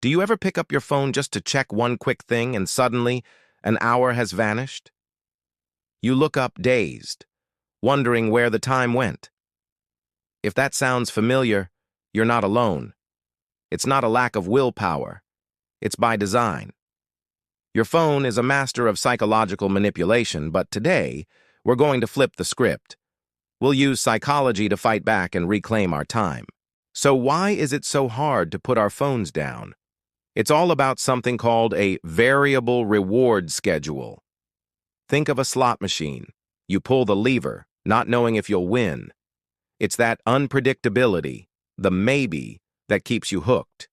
Do you ever pick up your phone just to check one quick thing and suddenly an hour has vanished? You look up dazed, wondering where the time went. If that sounds familiar, you're not alone. It's not a lack of willpower. It's by design. Your phone is a master of psychological manipulation, but today, we're going to flip the script. We'll use psychology to fight back and reclaim our time. So why is it so hard to put our phones down? It's all about something called a variable reward schedule. Think of a slot machine. You pull the lever, not knowing if you'll win. It's that unpredictability, the maybe, that keeps you hooked.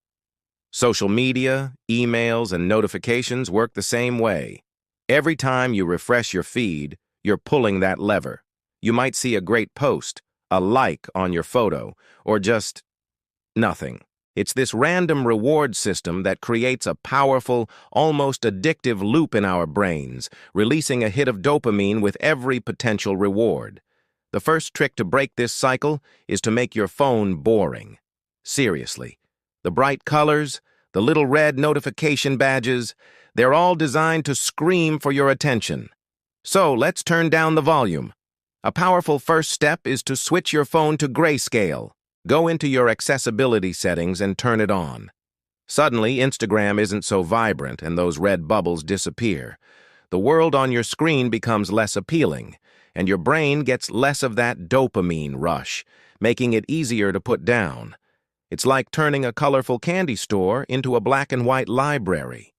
Social media, emails, and notifications work the same way. Every time you refresh your feed, you're pulling that lever. You might see a great post, a like on your photo, or just nothing. It's this random reward system that creates a powerful, almost addictive loop in our brains, releasing a hit of dopamine with every potential reward. The first trick to break this cycle is to make your phone boring. Seriously. The bright colors, the little red notification badges, they're all designed to scream for your attention. So let's turn down the volume. A powerful first step is to switch your phone to grayscale. Go into your accessibility settings and turn it on. Suddenly, Instagram isn't so vibrant and those red bubbles disappear. The world on your screen becomes less appealing, and your brain gets less of that dopamine rush, making it easier to put down. It's like turning a colorful candy store into a black and white library.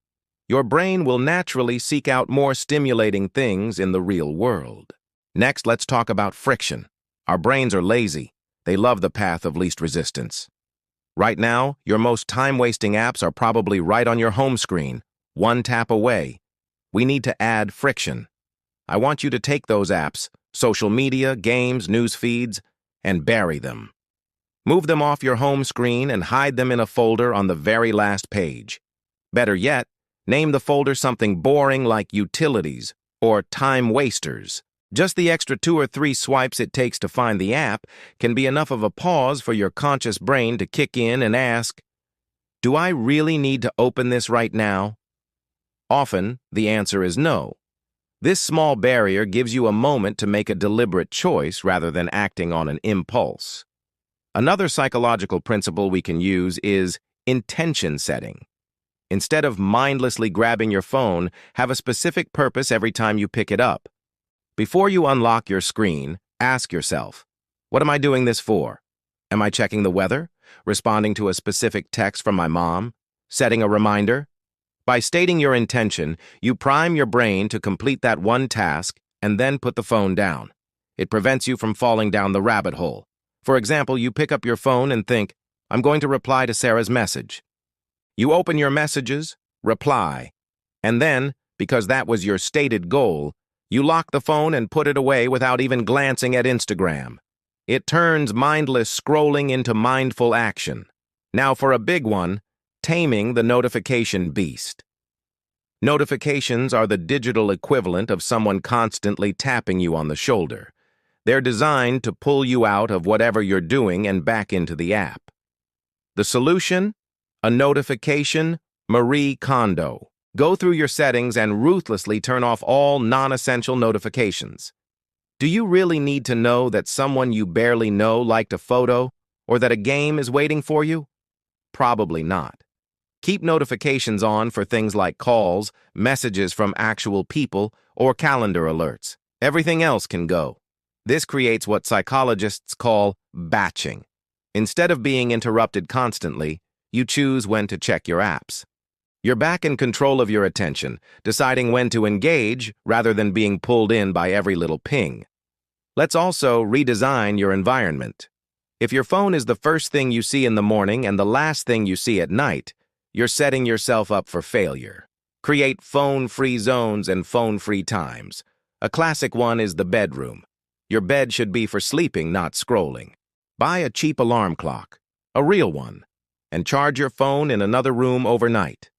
Your brain will naturally seek out more stimulating things in the real world. Next, let's talk about friction. Our brains are lazy. They love the path of least resistance. Right now, your most time-wasting apps are probably right on your home screen, one tap away. We need to add friction. I want you to take those apps, social media, games, news feeds, and bury them. Move them off your home screen and hide them in a folder on the very last page. Better yet, name the folder something boring like utilities or time wasters. Just the extra 2 or 3 swipes it takes to find the app can be enough of a pause for your conscious brain to kick in and ask, do I really need to open this right now? Often, the answer is no. This small barrier gives you a moment to make a deliberate choice rather than acting on an impulse. Another psychological principle we can use is intention setting. Instead of mindlessly grabbing your phone, have a specific purpose every time you pick it up. Before you unlock your screen, ask yourself, what am I doing this for? Am I checking the weather? Responding to a specific text from my mom? Setting a reminder? By stating your intention, you prime your brain to complete that one task and then put the phone down. It prevents you from falling down the rabbit hole. For example, you pick up your phone and think, I'm going to reply to Sarah's message. You open your messages, reply, and then, because that was your stated goal, you lock the phone and put it away without even glancing at Instagram. It turns mindless scrolling into mindful action. Now for a big one, taming the notification beast. Notifications are the digital equivalent of someone constantly tapping you on the shoulder. They're designed to pull you out of whatever you're doing and back into the app. The solution? A notification Marie Kondo. Go through your settings and ruthlessly turn off all non-essential notifications. Do you really need to know that someone you barely know liked a photo or that a game is waiting for you? Probably not. Keep notifications on for things like calls, messages from actual people, or calendar alerts. Everything else can go. This creates what psychologists call batching. Instead of being interrupted constantly, you choose when to check your apps. You're back in control of your attention, deciding when to engage rather than being pulled in by every little ping. Let's also redesign your environment. If your phone is the first thing you see in the morning and the last thing you see at night, you're setting yourself up for failure. Create phone-free zones and phone-free times. A classic one is the bedroom. Your bed should be for sleeping, not scrolling. Buy a cheap alarm clock, a real one, and charge your phone in another room overnight.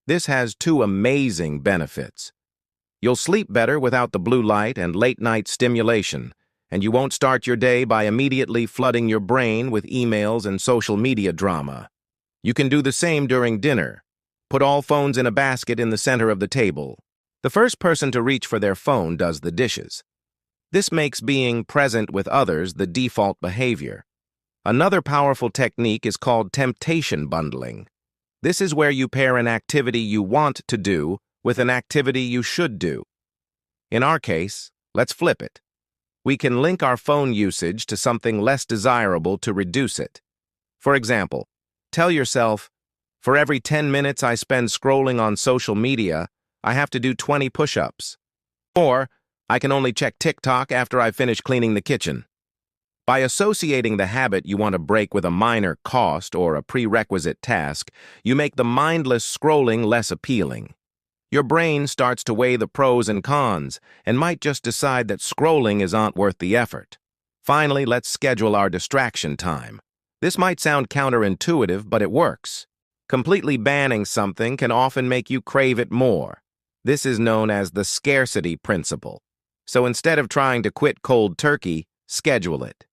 This has 2 amazing benefits. You'll sleep better without the blue light and late-night stimulation, and you won't start your day by immediately flooding your brain with emails and social media drama. You can do the same during dinner. Put all phones in a basket in the center of the table. The first person to reach for their phone does the dishes. This makes being present with others the default behavior. Another powerful technique is called temptation bundling. This is where you pair an activity you want to do with an activity you should do. In our case, let's flip it. We can link our phone usage to something less desirable to reduce it. For example, tell yourself, for every 10 minutes I spend scrolling on social media, I have to do 20 push-ups. Or, I can only check TikTok after I finish cleaning the kitchen. By associating the habit you want to break with a minor cost or a prerequisite task, you make the mindless scrolling less appealing. Your brain starts to weigh the pros and cons and might just decide that scrolling isn't worth the effort. Finally, let's schedule our distraction time. This might sound counterintuitive, but it works. Completely banning something can often make you crave it more. This is known as the scarcity principle. So instead of trying to quit cold turkey, schedule it.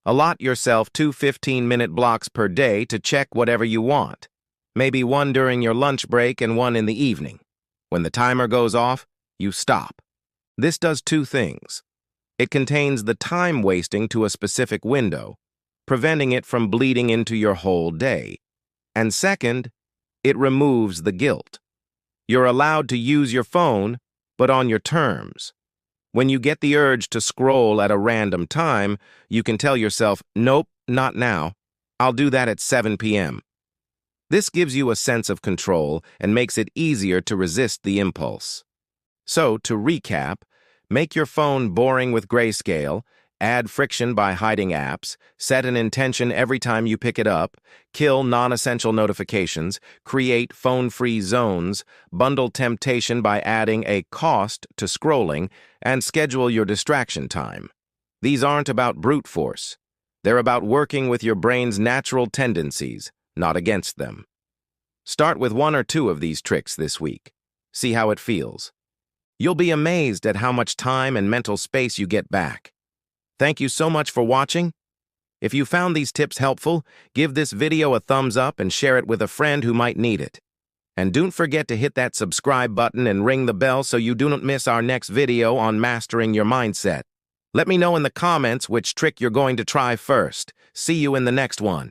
Allot yourself 2 15-minute blocks per day to check whatever you want. Maybe one during your lunch break and one in the evening. When the timer goes off, you stop. This does two things. It contains the time wasting to a specific window, preventing it from bleeding into your whole day. And second, it removes the guilt. You're allowed to use your phone, but on your terms. When you get the urge to scroll at a random time, you can tell yourself, nope, not now. I'll do that at 7 p.m. This gives you a sense of control and makes it easier to resist the impulse. So, to recap, make your phone boring with grayscale, add friction by hiding apps, set an intention every time you pick it up, kill non-essential notifications, create phone-free zones, bundle temptation by adding a cost to scrolling, and schedule your distraction time. These aren't about brute force. They're about working with your brain's natural tendencies, not against them. Start with 1 or 2 of these tricks this week. See how it feels. You'll be amazed at how much time and mental space you get back. Thank you so much for watching. If you found these tips helpful, give this video a thumbs up and share it with a friend who might need it. And don't forget to hit that subscribe button and ring the bell so you don't miss our next video on mastering your mindset. Let me know in the comments which trick you're going to try first. See you in the next one.